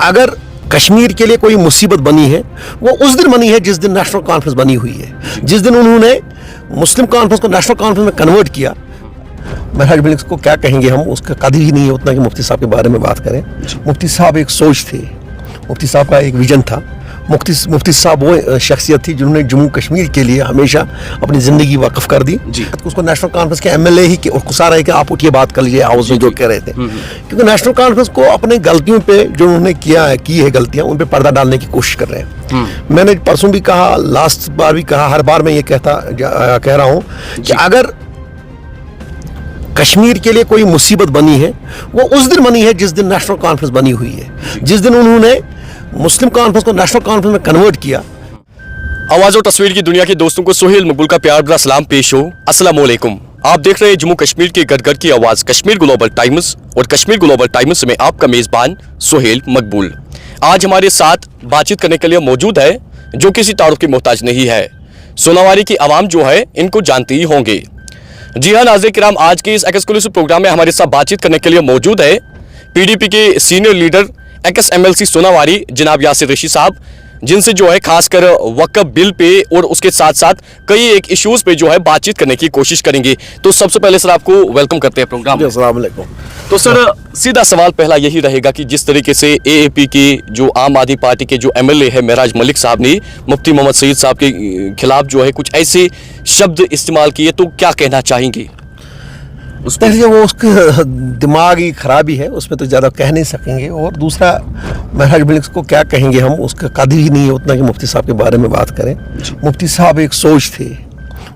अगर कश्मीर के लिए कोई मुसीबत बनी है वो उस दिन बनी है जिस दिन नेशनल कॉन्फ्रेंस बनी हुई है। जिस दिन उन्होंने मुस्लिम कॉन्फ्रेंस को नेशनल कॉन्फ्रेंस में कन्वर्ट किया, महराज मलिक को क्या कहेंगे हम, उसका कदर ही नहीं है उतना कि मुफ्ती साहब के बारे में बात करें। मुफ्ती साहब एक सोच थे, मुफ्ती साहब का एक विजन था। मुफ्ती साहब वो शख्सियत थी जिन्होंने जम्मू कश्मीर के लिए हमेशा अपनी ज़िंदगी वक्फ कर दी। उसको नेशनल कॉन्फ्रेंस के एमएलए ही गुस्सा रहे कि आप उठिए बात कर लीजिए हाउस में, जो कह रहे थे। क्योंकि नेशनल कॉन्फ्रेंस को अपने गलतियों पे जो उन्होंने की है गलतियां, उन पे पर्दा डालने की कोशिश कर रहे हैं। मैंने परसों भी कहा, लास्ट बार भी कहा, हर बार मैं ये कह रहा हूँ कि अगर कश्मीर के लिए कोई मुसीबत बनी है वो उस दिन बनी है जिस दिन नेशनल कॉन्फ्रेंस बनी हुई है। जिस दिन उन्होंने मुस्लिम कॉन्फ्रेंस को नेशनल कॉन्फ्रेंस में कन्वर्ट किया। आवाज़ और तस्वीर की दुनिया के दोस्तों को सोहेल मकबूल का प्यार भरा सलाम पेश हो। अस्सलाम वालेकुम। आप देख रहे हैं जम्मू कश्मीर के घर की आवाज़ कश्मीर ग्लोबल टाइम्स, और कश्मीर ग्लोबल टाइम्स में आपका मेज़बान सोहेल मकबूल। आज हमारे साथ बातचीत करने के लिए मौजूद है जो किसी तारुफ की मोहताज नहीं है। सोनावारी की आवाम जो है इनको जानती ही होंगे। जी हाँ नाज़रीन किराम, आज के इस एक्सक्लूसिव प्रोग्राम में हमारे साथ बातचीत करने के लिए मौजूद है पीडीपी के senior leader x MLC Sonawari जनाब यासिर रशीद साहब, जिनसे जो है खासकर वक्फ बिल पे और उसके साथ साथ कई एक इश्यूज पे जो है बातचीत करने की कोशिश करेंगे। तो सबसे पहले सर आपको वेलकम करते हैं प्रोग्राम में। अस्सलाम वालेकुम। तो सर सीधा सवाल पहला यही रहेगा कि जिस तरीके से एएपी के जो आम आदमी पार्टी के जो एमएलए है महराज मलिक साहब ने मुफ्ती मोहम्मद सईद साहब के खिलाफ जो है कुछ ऐसे शब्द इस्तेमाल किए, तो क्या कहना चाहेंगे? वो उसकी दिमागी खराबी है, उसमें तो ज़्यादा कह नहीं सकेंगे। और दूसरा, महराज मलिक को क्या कहेंगे हम, उसका कदर ही नहीं है उतना कि मुफ्ती साहब के बारे में बात करें। मुफ्ती साहब एक सोच थे,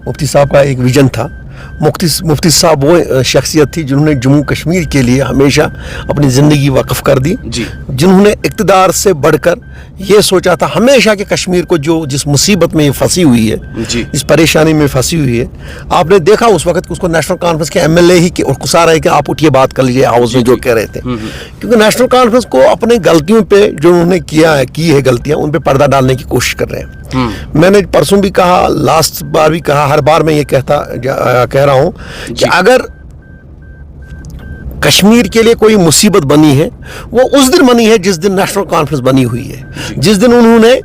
मुफ्ती साहब का एक विजन था। मुफ्ती साहब वो शख्सियत थी जिन्होंने जम्मू कश्मीर के लिए हमेशा अपनी ज़िंदगी वक्फ कर दी। जिन्होंने इक़्तिदार से बढ़कर ये सोचा था हमेशा कि कश्मीर को जिस मुसीबत में ये फंसी हुई है, इस परेशानी में फंसी हुई है, आपने देखा उस वक्त उसको नेशनल कॉन्फ्रेंस के एमएलए ही गुस्सा रहे कि आप उठिए बात कर लीजिए हाउस में, जो कह रहे थे। क्योंकि नेशनल कॉन्फ्रेंस को अपने गलतियों पे जो उन्होंने की है गलतियां, उन पे पर्दा डालने की कोशिश कर रहे हैं। मैंने परसों भी कहा, लास्ट बार भी कहा, हर बार मैं ये कह रहा हूं कि अगर कश्मीर के लिए कोई मुसीबत बनी है वो उस दिन बनी है जिस दिन नेशनल कॉन्फ्रेंस बनी हुई है। जिस दिन उन्होंने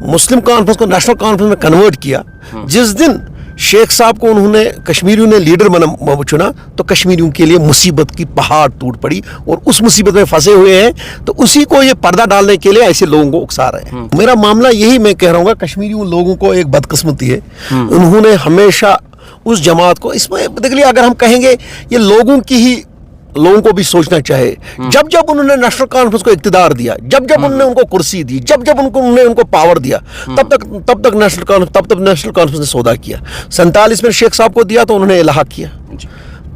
मुस्लिम कॉन्फ्रेंस को नेशनल कॉन्फ्रेंस में कन्वर्ट किया, जिस दिन शेख साहब को उन्होंने कश्मीरियों ने लीडर चुना, तो कश्मीरियों के लिए मुसीबत की पहाड़ टूट पड़ी और उस मुसीबत में फंसे हुए हैं। तो उसी को ये पर्दा डालने के लिए ऐसे लोगों को उकसा रहे हैं। मेरा मामला यही मैं कह रहा हूँ, कश्मीरियों लोगों को एक बदकिस्मती है, उन्होंने हमेशा उस जमात को, इसमें देखिए अगर हम कहेंगे ये लोगों को भी सोचना चाहिए। जब जब उन्होंने नेशनल कॉन्फ्रेंस को इक़्तिदार दिया, जब जब उन्होंने उनको कुर्सी दी, जब जब उन्होंने उनको पावर दिया, तब तक नेशनल कॉन्फ्रेंस ने सौदा किया। 47 में शेख साहब को दिया तो उन्होंने इलाहा किया,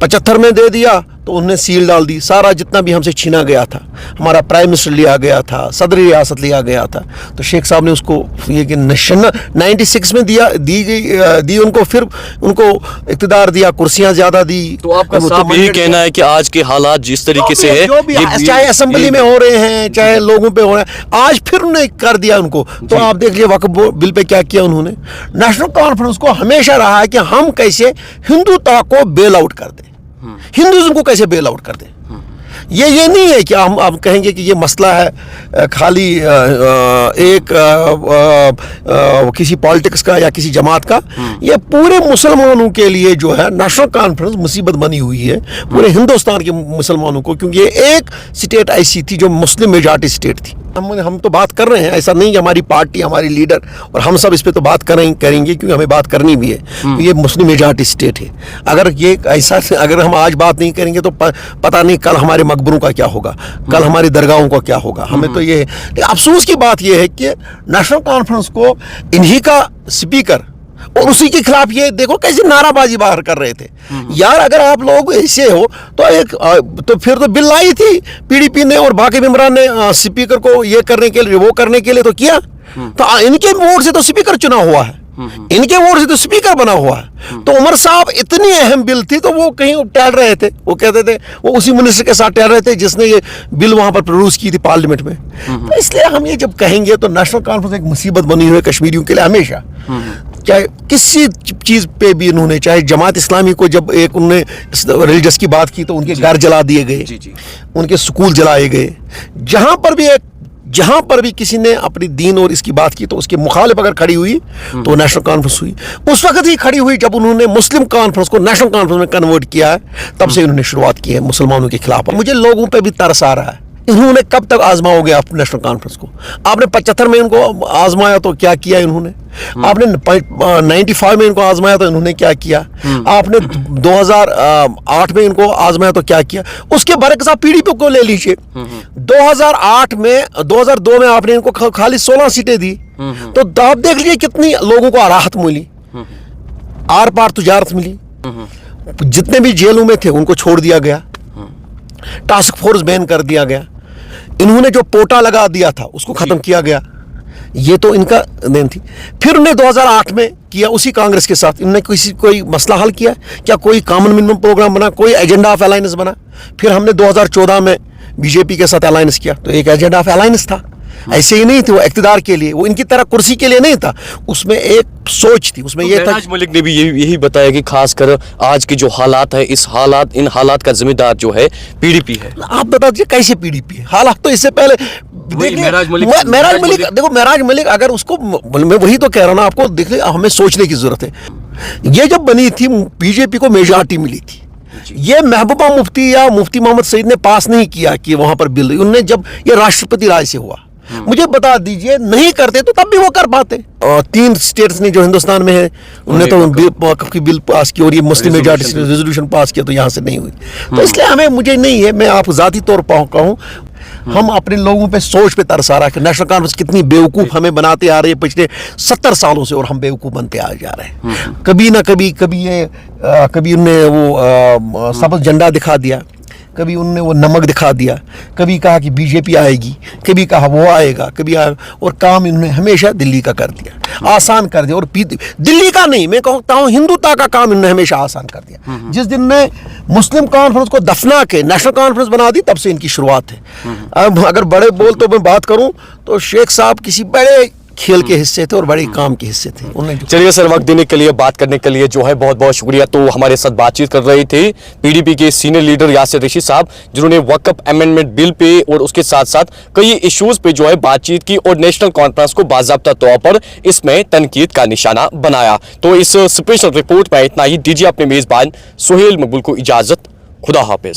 75 में दे दिया तो उन्होंने सील डाल दी। सारा जितना भी हमसे छीना गया था, हमारा प्राइम मिनिस्टर लिया गया था, सदर रियासत लिया गया था, तो शेख साहब ने उसको ये कि 96 में दी उनको, फिर उनको इक़्तिदार दिया, कुर्सियां ज्यादा दी। तो आपका साहब यही कहना है कि आज के हालात जिस तरीके से है, चाहे असेंबली में हो रहे हैं, चाहे लोगों पे हो रहे हैं, आज फिर उन्होंने कर दिया उनको। तो आप देख लीजिए वक्फ बिल पे क्या किया उन्होंने। नेशनल कॉन्फ्रेंस को हमेशा रहा है कि हम कैसे हिंदुत्व को बेल आउट कर दें, हिंदुइज्म को कैसे बेल आउट कर दें। ये नहीं है कि हम कहेंगे कि ये मसला है खाली एक किसी पॉलिटिक्स का या किसी जमात का। ये पूरे मुसलमानों के लिए जो है नेशनल कॉन्फ्रेंस मुसीबत बनी हुई है, पूरे हिंदुस्तान के मुसलमानों को, क्योंकि ये एक स्टेट ऐसी थी जो मुस्लिम मेजॉरिटी स्टेट थी। हम तो बात कर रहे हैं, ऐसा नहीं कि हमारी पार्टी, हमारी लीडर और हम सब इस पे तो बात करेंगे क्योंकि हमें बात करनी भी है। ये मुस्लिम मेजॉरिटी स्टेट है। अगर हम आज बात नहीं करेंगे तो पता नहीं कल हमारे मकबरों का क्या होगा, कल हमारी दरगाहों का क्या होगा। हमें तो ये अफसोस की बात यह है कि नेशनल कॉन्फ्रेंस को इन्हीं का स्पीकर और उसी के खिलाफ ये देखो कैसे नाराबाजी बाहर कर रहे थे। यार अगर आप लोग ऐसे हो तो फिर तो बिल लाई थी पीडीपी ने और बाकी मेंबरान ने स्पीकर को ये करने के लिए, वो करने के लिए तो किया। तो इनके वोट से तो स्पीकर चुना हुआ है, इनके वोट से तो स्पीकर बना हुआ है। तो उमर साहब इतनी अहम बिल थी तो वो कहीं टहल रहे थे, वो कहते थे वो उसी मिनिस्टर के साथ टहल रहे थे जिसने ये बिल वहां पर प्रोड्यूस की थी पार्लियामेंट में। तो इसलिए हम ये जब कहेंगे तो नेशनल कॉन्फ्रेंस एक मुसीबत बनी हुई है कश्मीरियों के लिए हमेशा। चाहे किसी चीज पे भी इन्होंने, चाहे जमात इस्लामी को जब एक उन्होंने रिलीजियस की बात की तो उनके घर जला दिए गए, उनके स्कूल जलाए गए। जहां पर भी एक जहां पर भी किसी ने अपनी दीन और इसकी बात की तो उसके मुखालिफ अगर खड़ी हुई तो नेशनल कॉन्फ्रेंस हुई। उस वक्त ही खड़ी हुई जब उन्होंने मुस्लिम कॉन्फ्रेंस को नेशनल कॉन्फ्रेंस में कन्वर्ट किया है, तब से इन्होंने शुरुआत की है मुसलमानों के खिलाफ। मुझे लोगों पे भी तरस आ रहा है, इन्होंने कब तक आजमाओगे आप नेशनल कॉन्फ्रेंस को? आपने 75 में इनको आजमाया तो क्या किया इन्होंने? आपने 95 में इनको आजमाया तो इन्होंने क्या किया? आपने 2008 में इनको आजमाया तो क्या किया? उसके बरक्स आप पीडीपी को ले लीजिए। 2002 में आपने इनको खाली 16 सीटें दी, तो आप देख लीजिए कितनी लोगों को राहत मिली, आर पार तुजारत मिली। जितने भी जेलों में थे उनको छोड़ दिया गया, टास्क फोर्स बैन कर दिया गया, इन्होंने जो पोटा लगा दिया था उसको खत्म किया गया। ये तो इनका देन थी। फिर उन्हें 2008 में किया उसी कांग्रेस के साथ, इन्होंने कोई मसला हल किया क्या? कोई कॉमन मिनिमम प्रोग्राम बना, कोई एजेंडा ऑफ अलायंस बना? फिर हमने 2014 में बीजेपी के साथ अलायंस किया तो एक एजेंडा ऑफ अलायंस था। ऐसे ही नहीं थे वो इख्तिदार के लिए, वो इनकी तरह कुर्सी के लिए नहीं था, उसमें एक सोच थी, उसमें ये था। महराज मलिक ने भी यही बताया कि खासकर आज के जो हालात है, इन हालात का जिम्मेदार जो है पीडीपी है। आप बता दीजिए कैसे पीडीपी है? हालात तो इससे पहले महराज मलिक देखो, महराज मलिक अगर उसको, मैं वही तो कह रहा हूँ ना आपको, देखिए हमें सोचने की जरूरत है। ये जब बनी थी बीजेपी को मेजॉरिटी मिली थी, ये महबूबा मुफ्ती या मुफ्ती मोहम्मद सईद ने पास नहीं किया कि वहां पर बिल, उन्होंने जब ये राष्ट्रपति राय से हुआ, मुझे बता दीजिए नहीं करते तो तब भी वो कर पाते। 3 स्टेट्स ने जो हिंदुस्तान में है उन्होंने तो वक्फ की बिल पास की और ये मुस्लिम मेजॉरिटी से रेजोल्यूशन पास किया, तो यहाँ से नहीं हुई। तो इसलिए हमें, मुझे नहीं है, मैं आप जाती तौर पर कहूँ, हम अपने लोगों पे सोच पे तरस आ रहा है कि नेशनल कॉन्फ्रेंस कितनी बेवकूफ़ हमें बनाते आ रही है पिछले 70 सालों से, और हम बेवकूफ़ बनते आ जा रहे हैं। कभी ना कभी उनने वो सब्ज़ झंडा दिखा दिया, कभी उनने वो नमक दिखा दिया, कभी कहा कि बीजेपी आएगी, कभी कहा वो आएगा, कभी और काम इन्होंने हमेशा दिल्ली का कर दिया, आसान कर दिया। और दिल्ली का नहीं, मैं कहता हूँ हिंदुत्व का काम इन्होंने हमेशा आसान कर दिया। जिस दिन ने मुस्लिम कॉन्फ्रेंस को दफना के नेशनल कॉन्फ्रेंस बना दी, तब से इनकी शुरुआत है। अब अगर बड़े बोल तो मैं बात करूँ तो शेख साहब किसी बड़े खेल के हिस्से थे और बड़े काम के हिस्से थे। चलिए सर, वक्त देने के लिए, बात करने के लिए जो है बहुत बहुत शुक्रिया। तो हमारे साथ बातचीत कर रहे थे पीडीपी के सीनियर लीडर यासिर रशीद साहब, जिन्होंने वक्फ अमेंडमेंट बिल पे और उसके साथ साथ कई इश्यूज पे जो है बातचीत की और नेशनल कॉन्फ्रेंस को बाकायदा तौर पर इसमें तनकीद का निशाना बनाया। तो इस स्पेशल रिपोर्ट में इतना ही। दीजिए अपने मेजबान सुहेल मकबूल को इजाजत। खुदा हाफिज।